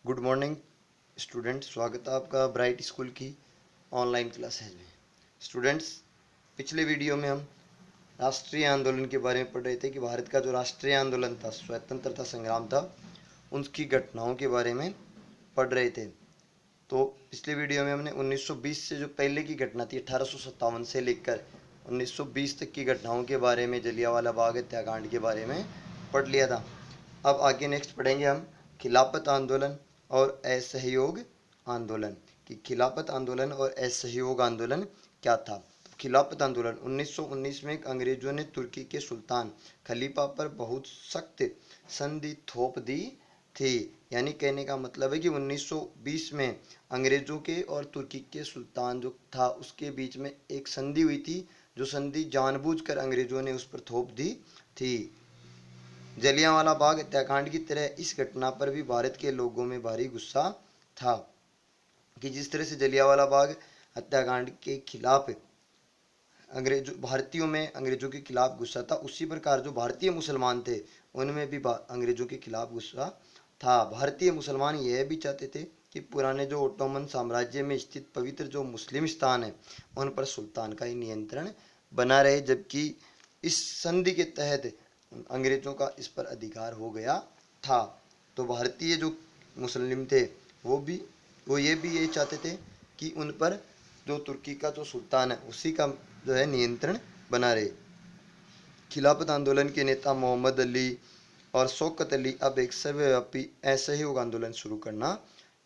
Good morning student, स्वागत है आपका ब्राइट स्कूल की ऑनलाइन क्लासेज में। स्टूडेंट्स, पिछले वीडियो में हम राष्ट्रीय आंदोलन के बारे में पढ़ रहे थे कि भारत का जो राष्ट्रीय आंदोलन था, स्वतंत्रता संग्राम था, उनकी घटनाओं के बारे में पढ़ रहे थे। तो पिछले वीडियो में हमने 1920 से जो पहले की घटना थी, 1857 से लेकर 1920 तक की घटनाओं के बारे में, जलियांवाला बाग हत्याकांड के बारे में पढ़ लिया था। अब आगे नेक्स्ट पढ़ेंगे हम खिलाफत आंदोलन और असहयोग आंदोलन। कि खिलाफत आंदोलन और असहयोग आंदोलन क्या था। तो खिलाफत आंदोलन 1919 में अंग्रेजों ने तुर्की के सुल्तान खलीफा पर बहुत सख्त संधि थोप दी थी। यानी कहने का मतलब है कि 1920 में अंग्रेजों के और तुर्की के सुल्तान जो था उसके बीच में एक संधि हुई थी, जो संधि जानबूझकर अंग्रेजों ने उस पर थोप दी थी। जलियांवाला बाग हत्याकांड की तरह इस घटना पर भी भारत के लोगों में भारी गुस्सा था। कि जिस तरह से जलियांवाला बाग हत्याकांड के खिलाफ भारतीयों में अंग्रेजों के खिलाफ गुस्सा था, उसी प्रकार जो भारतीय मुसलमान थे उनमें भी अंग्रेजों के खिलाफ गुस्सा था। भारतीय मुसलमान यह भी चाहते थे कि पुराने जो ओटोमन साम्राज्य में स्थित पवित्र जो मुस्लिम स्थान है उन पर सुल्तान का ही नियंत्रण बना रहे, जबकि इस संधि के तहत अंग्रेजों का इस पर अधिकार हो गया था। तो भारतीय जो मुस्लिम थे वो ये भी यही चाहते थे कि उन पर जो तुर्की का जो सुल्तान है उसी का जो है नियंत्रण बना रहे। खिलाफत आंदोलन के नेता मोहम्मद अली और शौकत अली अब एक सर्वव्यापी असहयोग आंदोलन शुरू करना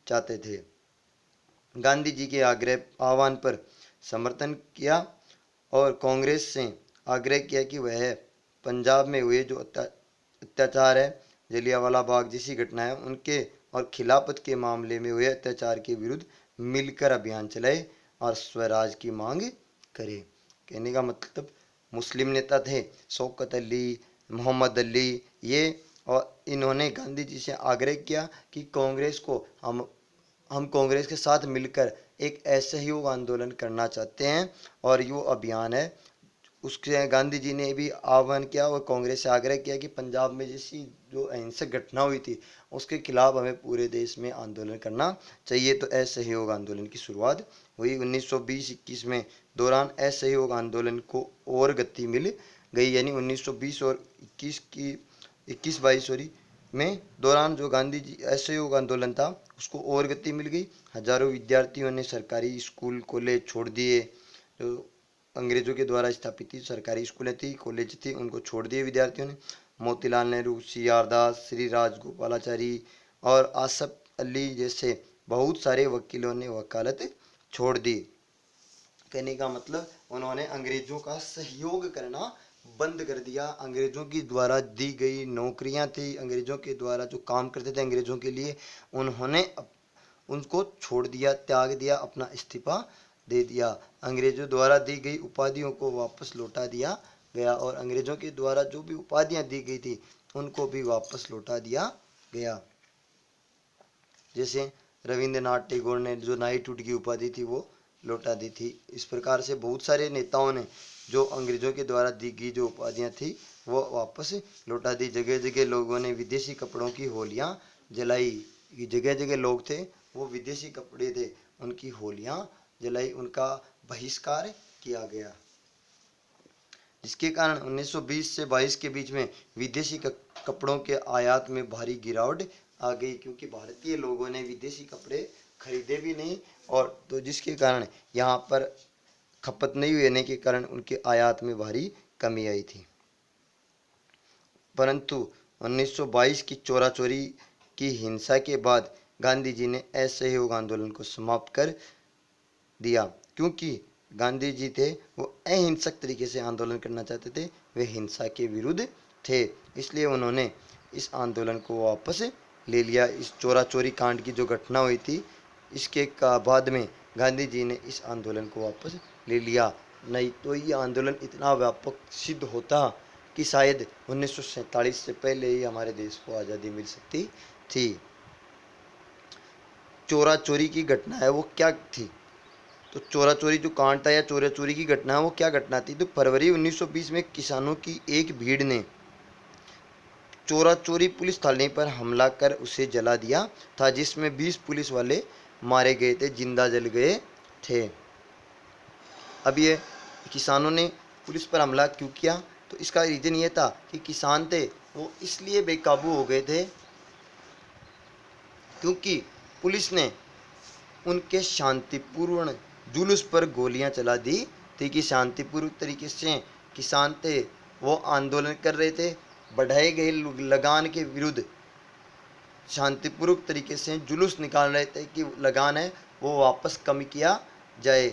चाहते थे। गांधी जी के आह्वान पर समर्थन किया और कांग्रेस से आग्रह किया कि वह पंजाब में हुए जो अत्याचार है, जलियांवाला बाग जैसी घटना है, उनके और खिलाफत के मामले में हुए अत्याचार के विरुद्ध मिलकर अभियान चलाए और स्वराज की मांग करे। कहने का मतलब मुस्लिम नेता थे शौकत अली, मोहम्मद अली, ये और इन्होंने गांधी जी से आग्रह किया कि कांग्रेस को हम कांग्रेस के साथ मिलकर एक असहयोग आंदोलन करना चाहते हैं और यो अभियान है। उसके गांधी जी ने भी आह्वान किया और कांग्रेस से आग्रह किया कि पंजाब में जैसी जो अहिंसक घटना हुई थी उसके खिलाफ हमें पूरे देश में आंदोलन करना चाहिए। तो असहयोग आंदोलन की शुरुआत हुई 1920-21 में। दौरान असहयोग आंदोलन को और गति मिल गई, यानी 1920 और 21-22 में दौरान जो गांधी जी असहयोग आंदोलन था उसको और गति मिल गई। हजारों विद्यार्थियों ने सरकारी स्कूल कॉलेज छोड़ दिए। जो अंग्रेजों के द्वारा स्थापित सरकारी स्कूलें थी, कॉलेज थी, उनको छोड़ दिए विद्यार्थियों ने। मोतीलाल नेहरू, सी आर दास, श्री राजगोपालाचारी और आसफ अली जैसे बहुत सारे वकीलों ने वकालत छोड़ दी। कहने का मतलब उन्होंने अंग्रेजों का सहयोग करना बंद कर दिया। अंग्रेजों की द्वारा दी गई नौकरियां थी, अंग्रेजों के द्वारा जो काम करते थे अंग्रेजों के लिए, उन्होंने उनको छोड़ दिया, त्याग दिया, अपना इस्तीफा दे दिया। अंग्रेजों द्वारा दी गई उपाधियों को वापस लौटा दिया गया और अंग्रेजों के द्वारा जो भी उपाधियां दी गई थी उनको भी वापस लौटा दिया गया। जैसे रविंद्रनाथ टैगोर ने जो नाइटहुड की उपाधि थी वो लौटा दी थी। इस प्रकार से बहुत सारे नेताओं ने जो अंग्रेजों के द्वारा दी गई जो उपाधियां थी वो वापस लौटा दी। जगह जगह लोगों ने विदेशी कपड़ों की होलियां जलाई। जगह जगह लोग थे वो विदेशी कपड़े थे, उनकी होलियां जलाई, उनका बहिष्कार किया गया, जिसके कारण 1920 से 22 के बीच में विदेशी कपड़ों के आयात में भारी गिरावट आ गई, क्योंकि भारतीय लोगों ने विदेशी कपड़े खरीदे भी नहीं और तो जिसके कारण यहाँ पर खपत नहीं होने के कारण उनके आयात में भारी कमी आई थी। परंतु 1922 की चोरा चोरी की हिंसा के बाद गांधी जी ने असहयोग आंदोलन को समाप्त कर दिया, क्योंकि गांधी जी थे वो अहिंसक तरीके से आंदोलन करना चाहते थे, वे हिंसा के विरुद्ध थे, इसलिए उन्होंने इस आंदोलन को वापस ले लिया। इस चोरा चोरी कांड की जो घटना हुई थी इसके बाद में गांधी जी ने इस आंदोलन को वापस ले लिया, नहीं तो ये आंदोलन इतना व्यापक सिद्ध होता कि शायद 1947 से पहले ही हमारे देश को आज़ादी मिल सकती थी। चोरा चोरी की घटना है वो क्या थी। तो चोरा चोरी जो कांड था या चोरा चोरी की घटना वो क्या घटना थी। तो फरवरी 1920 में किसानों की एक भीड़ ने चोरा चोरी पुलिस थाने पर हमला कर उसे जला दिया था, जिसमें 20 पुलिस वाले मारे गए थे, जिंदा जल गए थे। अब ये किसानों ने पुलिस पर हमला क्यों किया, तो इसका रीज़न ये था कि किसान थे वो इसलिए बेकाबू हो गए थे क्योंकि पुलिस ने उनके शांतिपूर्ण जुलूस पर गोलियां चला दी थी। कि शांतिपूर्ण तरीके से किसान थे वो आंदोलन कर रहे थे, बढ़ाए गए लगान के विरुद्ध शांतिपूर्वक तरीके से जुलूस निकाल रहे थे कि लगान है वो वापस कम किया जाए।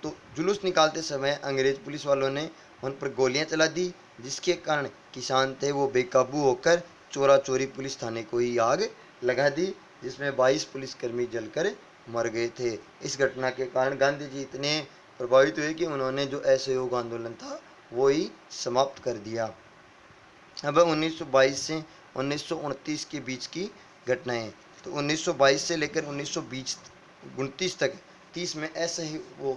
तो जुलूस निकालते समय अंग्रेज पुलिस वालों ने उन पर गोलियां चला दी, जिसके कारण किसान थे वो बेकाबू होकर चोरा चोरी पुलिस थाने को ही आग लगा दी, जिसमें 22 पुलिसकर्मी जलकर मर गए थे। इस घटना के कारण गांधी जी इतने प्रभावित हुए कि उन्होंने जो असहयोग आंदोलन था वो ही समाप्त कर दिया। अब 1922 से 1929 के बीच की घटनाएं। तो 1922 से लेकर 1929 तक 30 में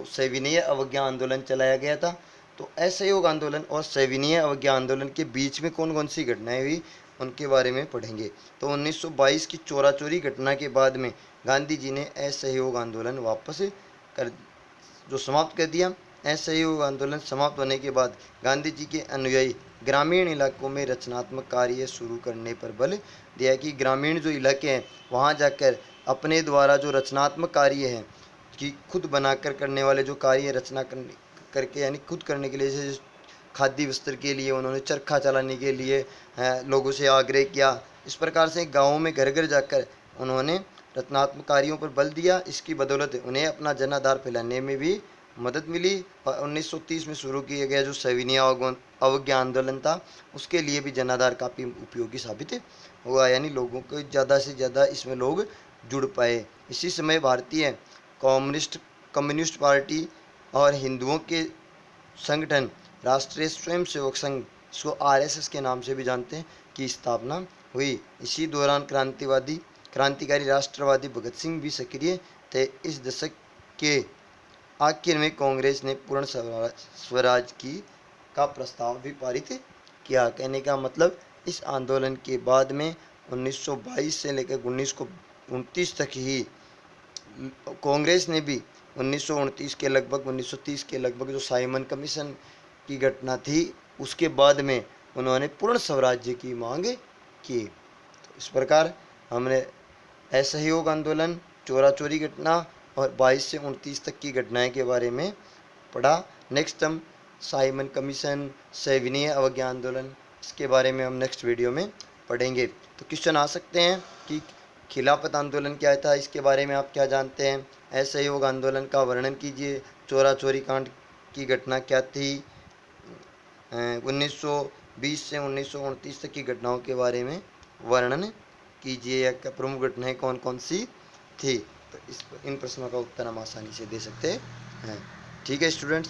सविनय अवज्ञा आंदोलन चलाया गया था। तो असहयोग आंदोलन और सविनय अवज्ञा आंदोलन के बीच में कौन कौन सी घटनाएं हुई उनके बारे में पढ़ेंगे। तो 1922 की चोरा चोरी घटना के बाद में गांधी जी ने असहयोग आंदोलन वापस कर जो समाप्त कर दिया। असहयोग आंदोलन समाप्त होने के बाद गांधी जी के अनुयायी ग्रामीण इलाकों में रचनात्मक कार्य शुरू करने पर बल दिया कि ग्रामीण जो इलाके हैं वहाँ जाकर अपने द्वारा जो रचनात्मक कार्य है कि खुद बनाकर करने वाले जो कार्य रचना करके यानी खुद करने के लिए, जैसे खाद्य वस्त्र के लिए उन्होंने चरखा चलाने के लिए लोगों से आग्रह किया। इस प्रकार से गाँवों में घर घर जाकर उन्होंने रचनात्मक कार्यों पर बल दिया। इसकी बदौलत उन्हें अपना जनाधार फैलाने में भी मदद मिली। और 1930 में शुरू किया गया जो सविनय अवज्ञा आंदोलन था उसके लिए भी जनाधार काफ़ी उपयोगी साबित हुआ, यानी लोगों को ज़्यादा से ज़्यादा इसमें लोग जुड़ पाए। इसी समय भारतीय कम्युनिस्ट पार्टी और हिंदुओं के संगठन राष्ट्रीय स्वयंसेवक संघ, इसको RSS के नाम से भी जानते हैं, की स्थापना हुई। इसी दौरान क्रांतिकारी राष्ट्रवादी भगत सिंह भी सक्रिय थे। इस दशक के आखिर में कांग्रेस ने पूर्ण स्वराज का प्रस्ताव भी पारित किया। कहने का मतलब इस आंदोलन के बाद में 1922 से लेकर 1929 तक ही कांग्रेस ने भी 1929 के लगभग 1930 के लगभग जो साइमन कमीशन की घटना थी उसके बाद में उन्होंने पूर्ण स्वराज्य की मांग की। तो इस प्रकार हमने असहयोग आंदोलन, चोरा चोरी घटना और 22 से 29 तक की घटनाएं के बारे में पढ़ा। नेक्स्ट हम साइमन कमीशन, सविनय अवज्ञा आंदोलन, इसके बारे में हम नेक्स्ट वीडियो में पढ़ेंगे। तो क्वेश्चन आ सकते हैं कि खिलाफत आंदोलन क्या था, इसके बारे में आप क्या जानते हैं, असहयोग आंदोलन का वर्णन कीजिए, चोरा चोरी कांड की घटना क्या थी, 1920 से 1929 तक की घटनाओं के बारे में वर्णन कीजिए या प्रमुख घटनाएं कौन कौन सी थी। तो इन प्रश्नों का उत्तर हम आसानी से दे सकते हैं। ठीक है स्टूडेंट्स।